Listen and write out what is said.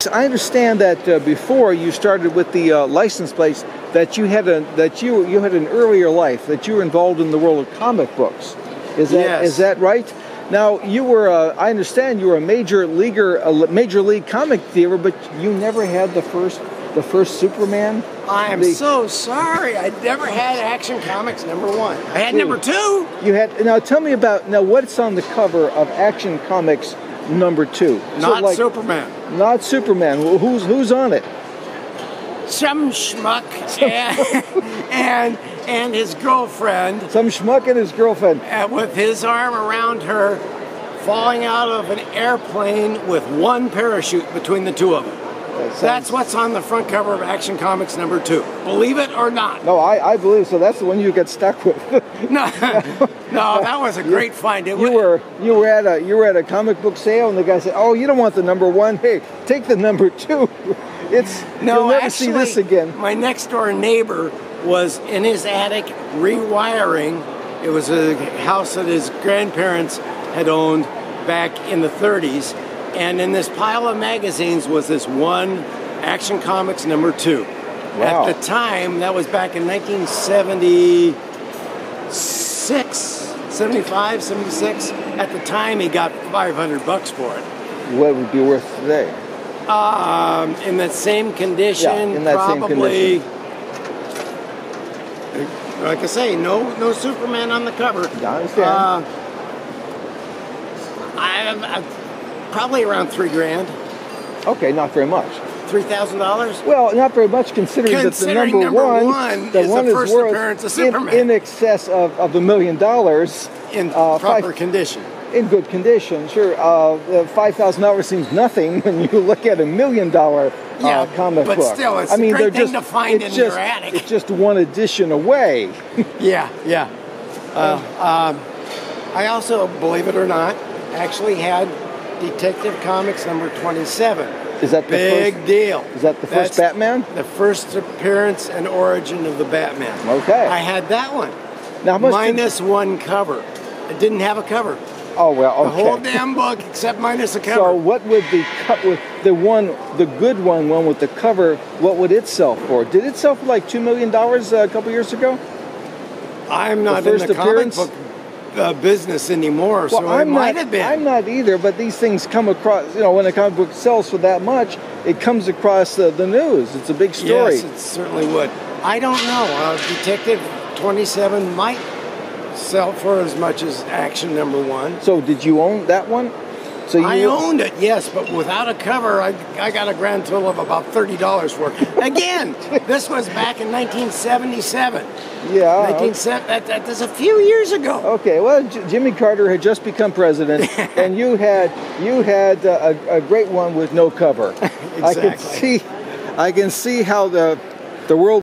I understand that before you started with the license plates, that you had an earlier life, that you were involved in the world of comic books. Is that right? Now you were, I understand you were a major league comic dealer, but you never had the first Superman. I am so sorry. I never had Action Comics #1. I had #2. You had. Now tell me about what's on the cover of Action Comics #2. Not Superman. Not Superman. Well, who's on it? Some schmuck and his girlfriend. Some schmuck and his girlfriend. With his arm around her, falling out of an airplane with one parachute between the two of them. That's what's on the front cover of Action Comics #2. Believe it or not. No, I believe so. That's the one you got stuck with. No, that was a great find. You were at a comic book sale, and the guy said, "Oh, you don't want the #1? Hey, take the #2." You'll never see this again. My next door neighbor was in his attic rewiring. It was a house that his grandparents had owned back in the 30s. And in this pile of magazines was this one Action Comics #2. Wow. At the time, that was back in 1976, 75, 76. At the time, he got $500 for it. What would it be worth today? In that same condition, in that probably. same condition. Like I say, no Superman on the cover. I understand. I'm probably around $3,000. Okay, not very much. $3,000? Well, not very much considering that the #1 the is one the is first worth appearance of Superman. in excess of $1 million. In proper condition. In good condition, sure. $5,000 seems nothing when you look at $1 million comic book. But still, it's a great thing to find in your attic. It's just one edition away. Yeah. I also, believe it or not, actually had Detective Comics #27. Is that the big deal? Is that the first Batman? The first appearance and origin of the Batman. Okay. I had that one. Now, minus one cover. It didn't have a cover. Oh well, okay. The whole damn book except minus a cover. So what would the good one with the cover? What would it sell for? Did it sell for like $2 million a couple years ago? I'm not in the comic book business anymore, so it might have been. I'm not either, but these things come across, when a comic book sells for that much, it comes across the news. It's a big story. Yes, it certainly would. I don't know. Detective 27 might sell for as much as Action #1. So did you own that one? I owned it, yes, but without a cover, I got a grand total of about $30 for it. Again, this was back in 1977. Yeah. That was a few years ago. Okay, well, Jimmy Carter had just become president, and you had a great one with no cover. Exactly. I can see how the world